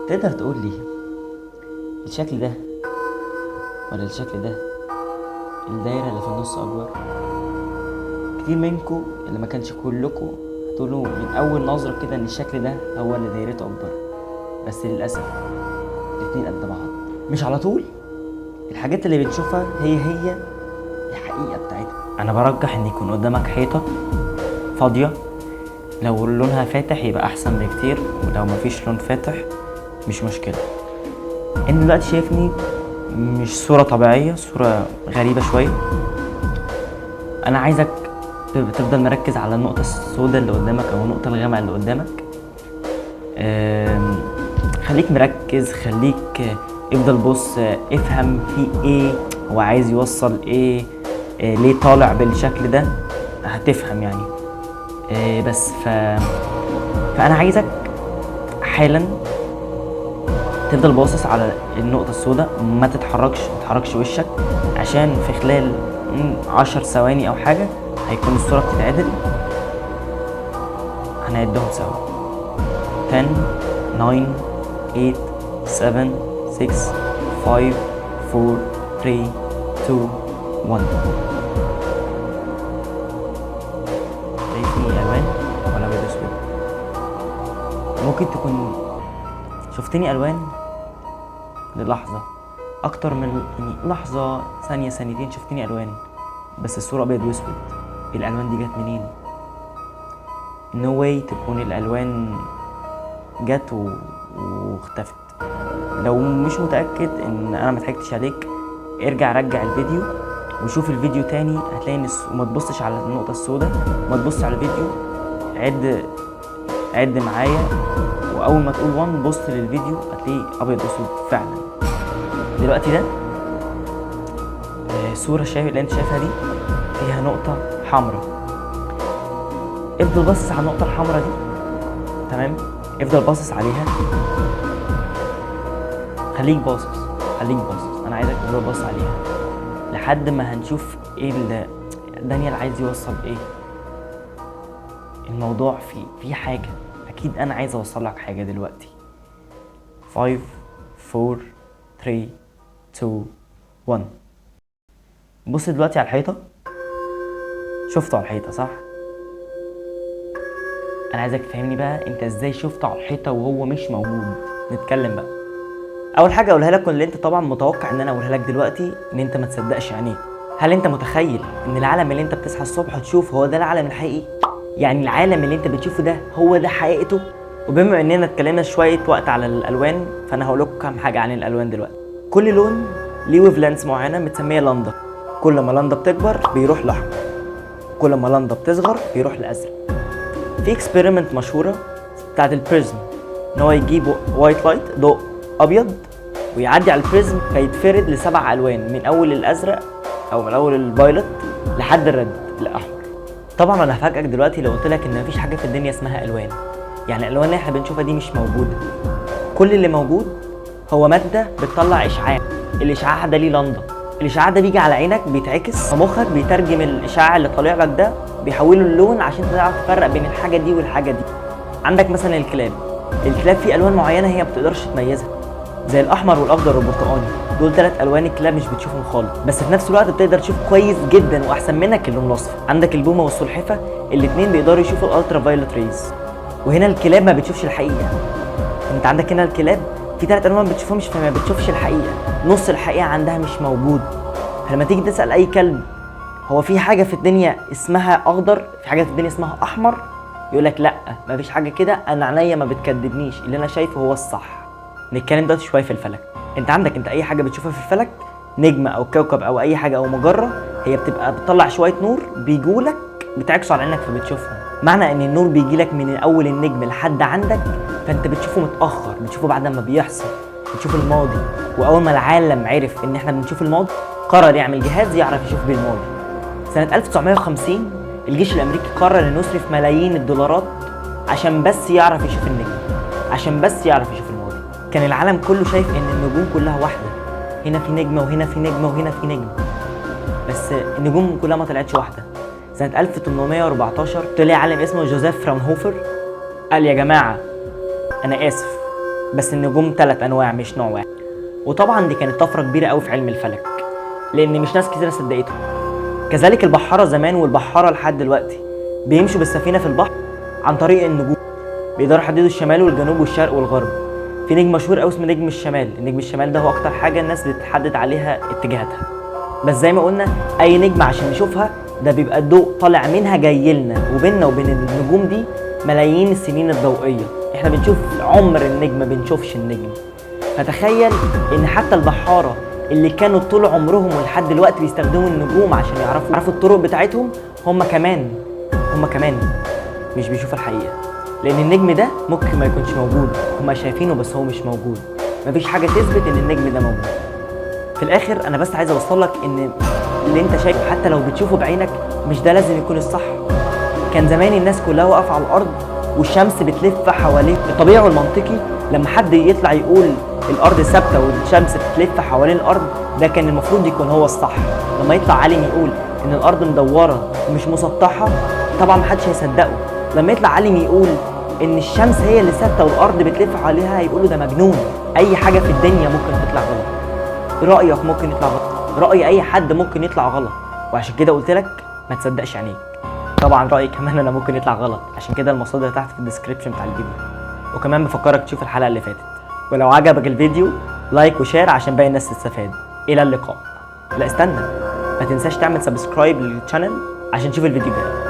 تقدر تقول لي الشكل ده ولا الشكل ده الدايرة اللي في النص أكبر؟ كتير منكم اللي ما كانش كلكم هتقولوا من أول نظرة كده إن الشكل ده هو اللي دايرته أكبر، بس للأسف الاتنين قد بعض. مش على طول الحاجات اللي بنشوفها هي الحقيقة بتاعتها. أنا برجح إن يكون قدامك حيطة فاضية، لو لونها فاتح يبقى أحسن بكتير، ولو مفيش لون فاتح مش مشكلة. انت دلوقتي شايفني مش صورة طبيعية، صورة غريبة شوية. انا عايزك تفضل مركز على النقطة السوداء اللي قدامك او النقطة الغامقة اللي قدامك. خليك مركز، خليك افضل بص، افهم في ايه، هو عايز يوصل ايه، ليه طالع بالشكل ده، هتفهم يعني. فانا عايزك حالا تفضل باصص على النقطة السوداء، ما تتحركش وشك، عشان في خلال 10 ثواني او حاجة هيكون الصورة بتتعدل. هنعدهم سوا: 10 9 8 7 6 5 4 3 2 1. شايفني الوان ولا ابيض اسود؟ ممكن تكون شفتني الوان للحظة، اكتر من يعني لحظة، ثانية ثانيتين شفتني الوان، بس الصورة ابيض واسود. الالوان دي جت منين؟ نو واي تكون الالوان جت واختفت. لو مش متأكد ان انا مضحكتش عليك، ارجع رجع الفيديو وشوف الفيديو تاني، هتلاقي ان وما تبصش على النقطة السوداء، ما تبصش على الفيديو، عد معايا، واول ما تقول 1 بص للفيديو هتلاقيه ابيض واسود فعلا. دلوقتي ده صورة اللي انت شايفها دي فيها نقطة حمراء. افضل باصص على النقطة الحمراء دي، تمام؟ افضل باصص عليها، خليك باصص. انا عايزك تفضل باصص عليها لحد ما هنشوف ايه اللي دانيال عايز يوصل ايه. الموضوع في حاجة، اكيد انا عايز اوصل لك حاجة دلوقتي. 5 4 3 2 1. بص دلوقتي على الحيطة، شفته على الحيطة صح؟ انا عايزك تفهمني بقى انت ازاي شفته على الحيطة وهو مش موجود. نتكلم بقى. اول حاجة اقولها لك، واللي انت طبعا متوقع ان انا اقولها لك دلوقتي، ان انت ما تصدقش عينيك. هل انت متخيل ان العالم اللي انت بتصحى الصبح تشوف هو ده العالم الحقيقي؟ يعني العالم اللي انت بتشوفه ده هو ده حقيقته؟ وبما اننا اتكلمنا شوية وقت على الالوان، فانا هقول لكم كام حاجة عن الالوان دلوقتي. كل لون ليه ويف لينث معينة متسمية لندا. كل ما لندا بتكبر بيروح لاحمر، كل ما لندا بتصغر بيروح لازرق. في اكسبيرمنت مشهورة بتاعت البريزم، ان هو يجيب وايت لايت، ضوء ابيض، ويعدي على البريزم فيتفرد ل7 الوان، من اول الازرق او من اول الفايلوت لحد الرد الاحمر. طبعا انا هفاجئك دلوقتي لو قلت لك ان مفيش حاجه في الدنيا اسمها الوان. يعني الالوان اللي احنا بنشوفها دي مش موجوده. كل اللي موجود هو ماده بتطلع اشعاع. الاشعاع ده ليه لندا. الاشعاع ده بيجي على عينك بيتعكس، فمخك بيترجم الاشعاع اللي طالع لك ده، بيحوله اللون عشان تعرف تفرق بين الحاجه دي والحاجه دي. عندك مثلا الكلاب فيه الوان معينه هي ما بتقدرش تميزها، زي الاحمر والاخضر والبرتقاني. دول 3 الوان الكلاب مش بتشوفهم خالص، بس في نفس الوقت بتقدر تشوف كويس جدا واحسن منك اللون الاصفر. عندك البومه والسلحفه، الاثنين بيقدروا يشوفوا الالترا فايولت ريز. وهنا الكلاب ما بتشوفش الحقيقه. انت عندك هنا الكلاب في 3 الوان بتشوفهمش، فما بتشوفش الحقيقه، نص الحقيقه عندها مش موجود. فلما تيجي تسال اي كلب هو في حاجه في الدنيا اسمها اخضر، في حاجه في الدنيا اسمها احمر، يقول لك لا مفيش حاجه كده، انا عينيا ما بتكدبنيش، اللي انا شايفه هو الصح. نتكلم دلوقتي شويه في الفلك. انت عندك اي حاجه بتشوفها في الفلك، نجم او كوكب او اي حاجه او مجره، هي بتبقى بتطلع شويه نور بيجولك بتعكسوا على عينك فبتشوفهم. معنى ان النور بيجيلك من اول النجم لحد عندك، فانت بتشوفه متاخر، بتشوفه بعد ما بيحصل، بتشوف الماضي. واول ما العالم عرف ان احنا بنشوف الماضي، قرر يعمل جهاز يعرف يشوف بيه الماضي. سنه 1950 الجيش الامريكي قرر انه يصرف ملايين الدولارات عشان بس يعرف يشوف النجم، عشان بس يعرف يشوف الماضي. كان العالم كله شايف ان النجوم كلها واحده، هنا في نجمه وهنا في نجمه وهنا في نجم، بس النجوم كلها ما طلعتش واحده. سنه 1814 طلع عالم اسمه جوزيف فرونهوفر، قال يا جماعه انا اسف، بس النجوم 3 انواع مش نوع واحد. وطبعا دي كانت طفره كبيره قوي في علم الفلك، لان مش ناس كتير صدقته. كذلك البحاره زمان والبحاره لحد دلوقتي بيمشوا بالسفينه في البحر عن طريق النجوم، بيقدروا يحددوا الشمال والجنوب والشرق والغرب. في نجم مشهور قوي اسمه نجم الشمال. النجم الشمال ده هو اكتر حاجه الناس بتحدد عليها اتجاهاتها. بس زي ما قلنا اي نجم عشان نشوفها ده بيبقى الضوء طالع منها جاي لنا، وبيننا وبين النجوم دي ملايين السنين الضوئيه. احنا بنشوف عمر النجم ما بنشوفش النجم. فتخيل ان حتى البحاره اللي كانوا طول عمرهم ولحد دلوقتي بيستخدموا النجوم عشان يعرفوا الطرق بتاعتهم، هم كمان مش بيشوفوا الحقيقه. لان النجم ده ممكن ما يكونش موجود، هم شايفينه بس هو مش موجود. مفيش حاجه تثبت ان النجم ده موجود. في الاخر انا بس عايز اوصل لك ان اللي انت شايفه حتى لو بتشوفه بعينك مش ده لازم يكون الصح. كان زمان الناس كلها واقفه على الارض والشمس بتلف حواليه. الطبيعي والمنطقي لما حد يطلع يقول الارض ثابته والشمس بتلف حوالين الارض، ده كان المفروض يكون هو الصح. لما يطلع عالم يقول ان الارض مدوره ومش مسطحه، طبعا محدش هيصدقه. لما يطلع عالم يقول ان الشمس هي اللي ثابته والارض بتلف عليها، هيقولوا ده مجنون. اي حاجه في الدنيا ممكن تطلع غلط. رايك ممكن يطلع غلط، راي اي حد ممكن يطلع غلط، وعشان كده قلت لك ما تصدقش عينيك. طبعا رايي كمان انا ممكن يطلع غلط، عشان كده المصادر تحت في الديسكريبشن بتاع الفيديو. وكمان بفكرك تشوف الحلقه اللي فاتت. ولو عجبك الفيديو لايك وشير عشان باقي الناس تستفاد. الى اللقاء. لا استنى، ما تنساش تعمل سبسكرايب للشانل عشان تشوف الفيديو الجاي.